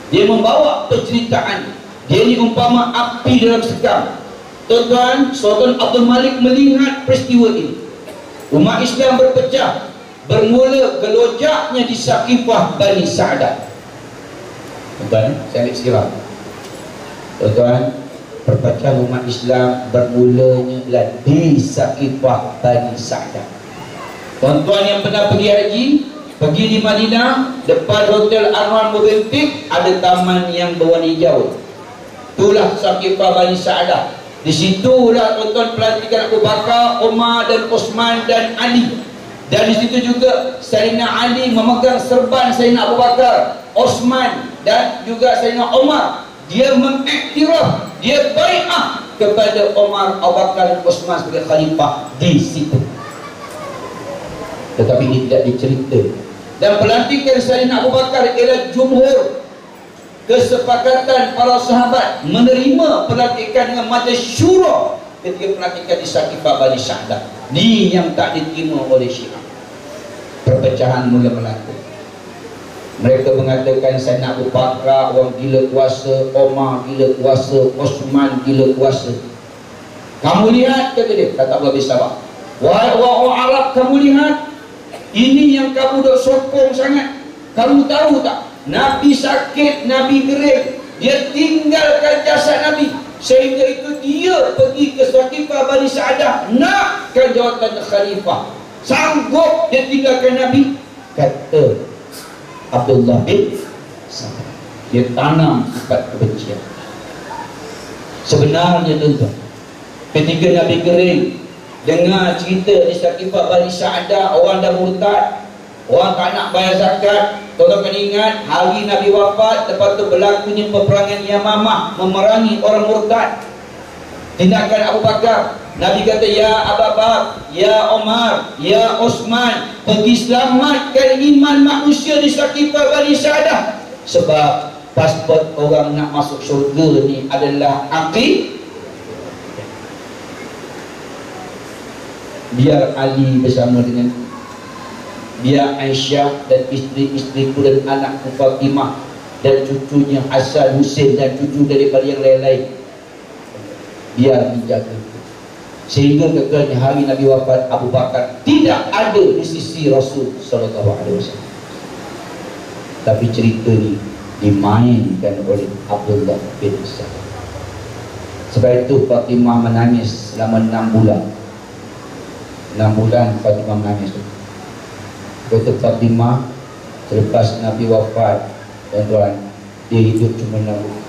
Dia membawa penceritaan. Dia ini umpama api dalam sekam. Tuan-tuan, Sultan Abdul Malik melihat peristiwa ini. Umat Islam berpecah. Bermula gelojaknya di Saqifah Bani Sa'dah. Tuan-tuan, saya ambil sirah. Tuan-tuan, perpecahan umat Islam bermulanya di Saqifah Bani Sa'dah. Tuan-tuan yang pernah pergi haji, pergi di Madinah, depan Hotel Arman Movenpick ada taman yang berwarna hijau. Itulah Saqifah Bani Sa'dah. Di situlah tuan-tuan pelantikan Abu Bakar, Umar dan Osman dan Ali. Dan di situ juga Sayyidina Ali memegang serban Sayyidina Abu Bakar, Osman dan juga Sayyidina Umar. Dia mengiktiraf, dia bai'ah kepada Umar, Abu Bakar dan Osman sebagai khalifah di situ. Tetapi ini tidak dicerita. Dan pelantikan Sayyidina Abu Bakar ialah jumhur, kesepakatan para sahabat menerima pelantikan dengan majlis syura ketika pelantikan di Saqifah Bani Sa'dah. Ini yang tak diterima oleh Syiah. Perpecahan mula berlaku. Mereka mengatakan Sayyidina Abu Bakar orang gila kuasa, Omar gila kuasa, Osman gila kuasa. Kamu lihat, kata dia, kata Allah bin Sabah, wahai orang Arab, kamu lihat, ini yang kamu dah sokong sangat. Kamu tahu tak, Nabi sakit, Nabi kering, dia tinggalkan jasad Nabi, sehingga itu dia pergi ke Saqifah Bani Sa'dah nakkan jawatan khalifah. Sanggup dia tinggalkan Nabi, kata Abdullah bin Sabah. Dia tanam sifat kebencian. Sebenarnya tuan-tuan, ketika Nabi kering, dengar cerita di Saqifah Bani Sa'dah, orang dah murtad, orang tak nak bayar zakat. Tuan-tuan kena ingat, hari Nabi wafat, lepas tu berlakunya peperangan Yamamah, memerangi orang murtad. Tindakan Abu Bakar, Nabi kata, ya Abu Bakar, ya Umar, ya Osman, pergi selamatkan iman manusia di Saqifah Bani Sa'dah. Sebab pasport orang nak masuk syurga ni adalah aqidah. Biar Ali bersama dengan biar Aisyah dan isteri-isteriku dan anakku Fatimah dan cucunya Hasan, Husain dan cucu daripada yang lain-lain, biar dijaga. Sehingga kekalnya hari Nabi wafat, Abu Bakar tidak ada di sisi Rasul sallallahu alaihi wasallam. Tapi cerita ni dimainkan oleh Abdullah bin Sabah. Sebab itu Fatimah menangis selama 6 bulan. 6 bulan Fatimah menangis. Kata Fatimah, selepas Nabi wafat, tuan-tuan, dia hidup cuma 6 bulan.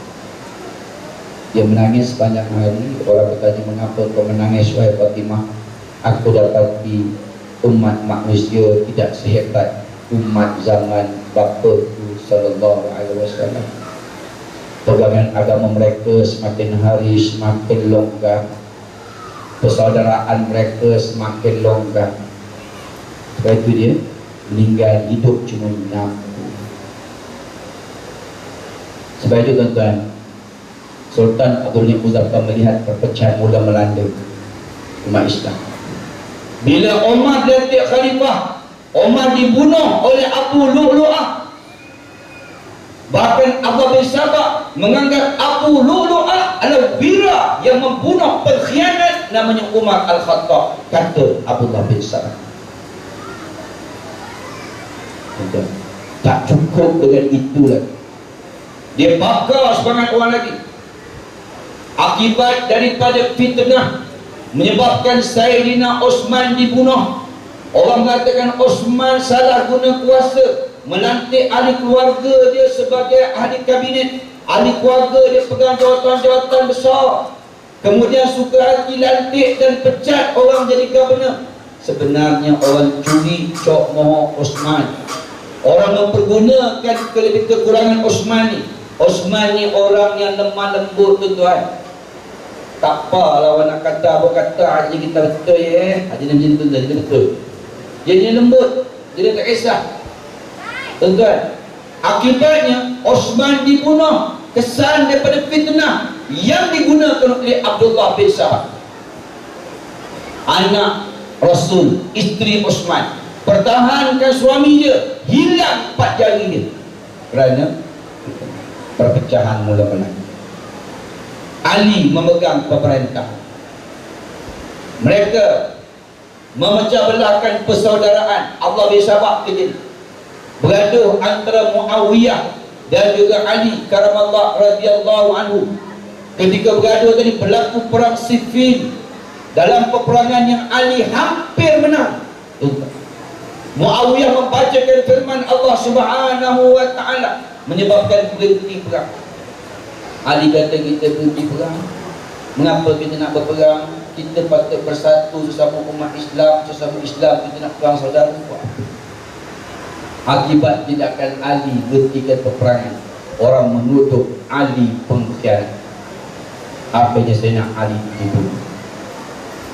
Dia menangis sepanjang hari. Orang bertanya, mengapa kau menangis wahai Fatimah? Aku dapati umat manusia tidak sehebat umat zaman Bapaku sallallahu alaihi wasallam. Pegangan agama mereka semakin hari semakin longgar, persaudaraan mereka semakin longgar. Sebab itu dia meninggal hidup cuma 6 bulan. Sebab itu tuan-tuan, Sultan Abdul Muzaffar melihat perpecahan mula melanda umat Islam. Bila Umar dilantik khalifah, Umar dibunuh oleh Abu Lu'lu'ah. Bahkan Abu bin Sabah menganggap Abu Lu'lu'ah adalah wira yang membunuh pengkhianat namanya Umar Al-Khattab, kata Abdullah bin Sabah. Tak cukup dengan itu lagi, dia bakar semangat orang lagi. Akibat daripada fitnah menyebabkan Sayyidina Osman dibunuh. Orang mengatakan Osman salah guna kuasa, melantik ahli keluarga dia sebagai ahli kabinet. Ahli keluarga dia pegang jawatan-jawatan besar, kemudian suka hati lantik dan pecat orang jadi governor. Sebenarnya orang curi cok moho Osman. Orang mempergunakan kekurangan Osman ni. Osman ni orang yang lemah lembut tuan-tuan. Tak apa lawan nak kata apa kata, haji kita betul ya. Haji macam tu dia betul. Dia lembut, dia tak kisah. Tuan-tuan, akibatnya Osman dibunuh. Kesan daripada fitnah yang digunakan oleh Abdullah bin Sabah, anak Rasul, isteri Osman, pertahankan suami dia, hilang 4 jari dia kerana perpecahan mula berlaku. Ali memegang pemerintahan. Mereka memecah belahkan persaudaraan. Allah bersabak ke bergaduh antara Muawiyah dan juga Ali karamallahu radhiyallahu anhu. Ketika bergaduh tadi berlaku perang Siffin. Dalam peperangan yang Ali hampir menang, Muawiyah membacakan firman Allah Subhanahu wa taala menyebabkan berhenti perang. Ali kata, kita berhenti perang. Mengapa kita nak berperang? Kita patut bersatu sesama umat Islam, sesama Islam kita nak perang saudara. Akibat tindakan Ali berhentikan peperangan, orang menuduh Ali pengkhianat. Apa yang saya nak, Ali dibunuh.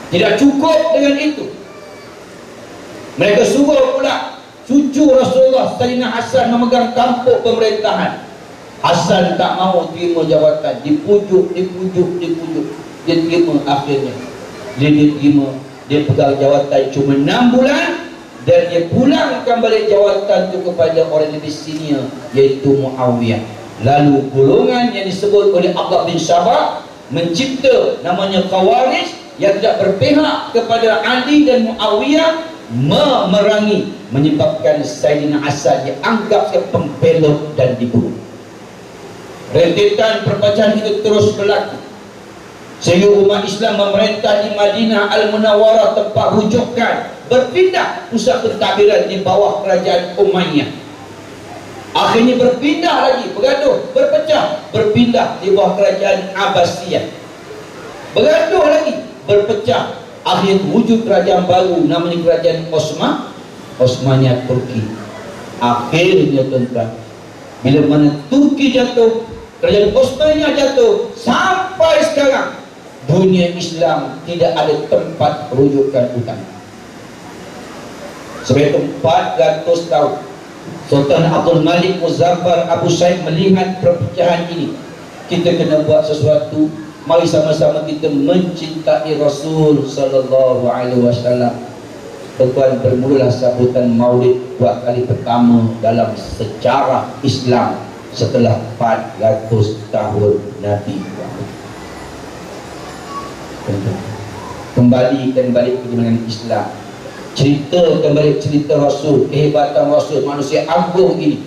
Tidak cukup dengan itu, mereka suruh pula cucu Rasulullah Sayyidina Hasan memegang tampuk pemerintahan. Hasan tak mau terima jawatan, dipujuk. Dia terima akhirnya. Dia terima, dia pegang jawatan cuma 6 bulan dan dia pulangkan balik jawatan itu kepada orang lebih senior, iaitu Muawiyah. Lalu golongan yang disebut oleh Abdullah bin Sabah mencipta namanya Khawarij yang tidak berpihak kepada Ali dan Muawiyah, memerangi, menyebabkan Sayyidina Hasan dianggap sebagai pembelot dan dibunuh. Rentetan perpecahan itu terus berlaku sehingga umat Islam memerintah di Madinah Al-Munawwarah, tempat rujukan, berpindah pusat pentadbiran di bawah kerajaan Umayyah. Akhirnya berpindah lagi, bergaduh, berpecah, berpindah di bawah kerajaan Abbasiyah. Bergaduh lagi, berpecah, akhirnya wujud kerajaan baru namanya kerajaan Osmania Turki. Akhirnya tuan-tuan, bila mana Turki jatuh, kerajaan Osmania jatuh, sampai sekarang dunia Islam tidak ada tempat rujukan utama. Sebab itu 400 tahun Sultan Abdul Malik Muzaffar Abu Said melihat perpecahan ini. Kita kena buat sesuatu. Mari sama-sama kita mencintai Rasul sallallahu alaihi wasallam. Tuan, bermulalah sambutan Maulid buat kali pertama dalam sejarah Islam setelah 400 tahun Nabi. Kembalikan balik kemenangan Islam. Ceritakan balik cerita Rasul, kehebatan Rasul, manusia agung ini.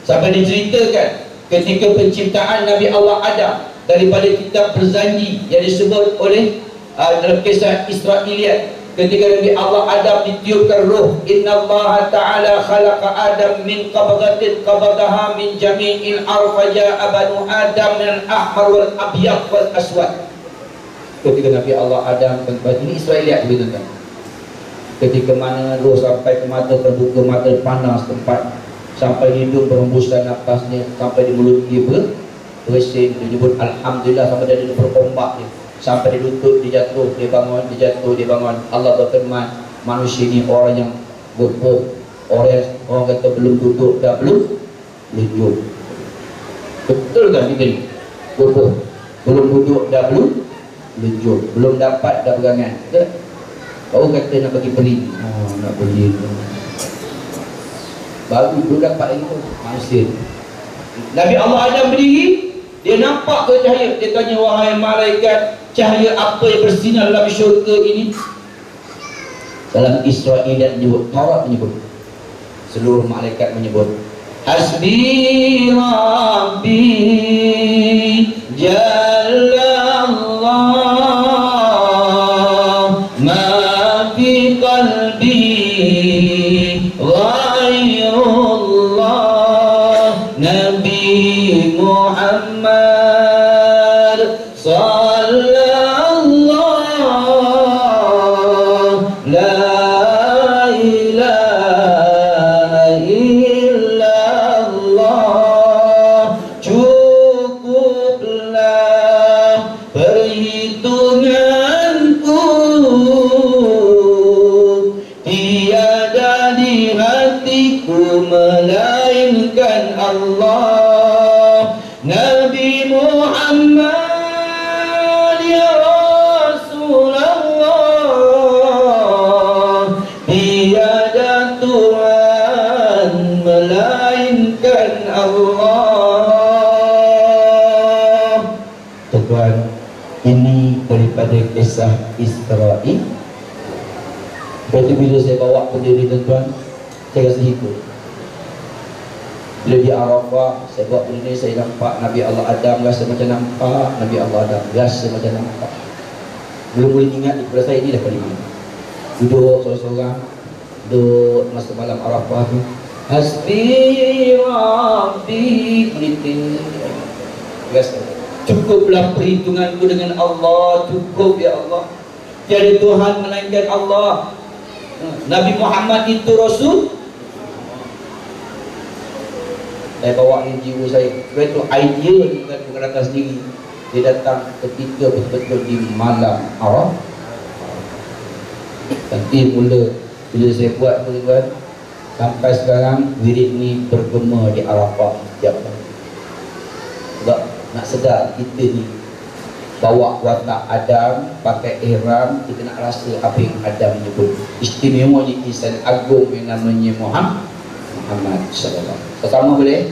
Sampai diceritakan ketika penciptaan Nabi Allah Adam daripada kitab Berzanji yang disebut oleh dalam kisah Israiliyat, ketika Nabi Allah Adam ditiupkan roh, Inna Allah Ta'ala khalaqa Adam min qabdatin qabadaha min jami'il arfaja abanu Adam min al-ahmar wal abyad wal aswad. Ketika Nabi Allah Adam, ini Israiliyat begitu kan, ketika mana roh sampai ke mata terbuka, mata panas tempat, sampai hidung berhembusan nafasnya, sampai di mulut dia bersin, dia nyebut Alhamdulillah, sampai dia berkombak dia, sampai di lutut dia jatuh, dia bangun, dia jatuh, dia bangun. Allah berfirman, manusia ini orang yang gopoh, orang kata belum duduk dah belum lujur. Betul kan kita ni? Gopoh, belum duduk dah belum lujur, belum dapat dah pegangan. Betul? Baru kata nak bagi beli, nak beli baru belum dapat lagi tu manusia. Nabi Allah Adam berdiri, dia nampak ke cahaya, dia tanya, wahai malaikat, cahaya apa yang bersinar dalam syurga ini? Dalam Israiliyat menyebut, Taurat menyebut, seluruh malaikat menyebut, Hasbi Rabbi Jalla Allah ma fi qalbi ghairullah Nabi Muhammad sallallahu la ilaha illallah. Cukuplah perhitunganku, tiada di hatiku melainkan Allah. Nabi Muhammad ya Rasulullah, tiada Tuhan melainkan Allah. tuan-tuan, ini daripada kisah Isra'i. Berarti bila saya bawa pendiri tuan-tuan, saya rasa hibur. Bila di Arafah, saya bawa pendiri, saya nampak Nabi Allah Adam rasa macam nampak, Nabi Allah Adam rasa macam nampak. Belum boleh ingat daripada saya ni dapat mana. Duduk seorang-seorang, duduk masa malam Arafah tu, Hasbi Rabbi, menitik. Rasa cukuplah perhitunganku dengan Allah, cukup ya Allah. Tiada Tuhan melainkan Allah. Nabi Muhammad itu Rasul. Saya bawa ini jiwa saya. Sebab itu idea bukan datang sendiri. Dia datang ketika betul-betul di malam Arafah. Nanti mula bila saya buat tuan-tuan, sampai sekarang wirid ni bergema di Arafah setiap hari. Sebab nak sedar kita ni bawa watak Adam, pakai ihram, kita nak rasa apa yang Adam menyebut. Istimewanya insan agung yang namanya Muhammad sallallahu alaihi wasallam. Sama boleh?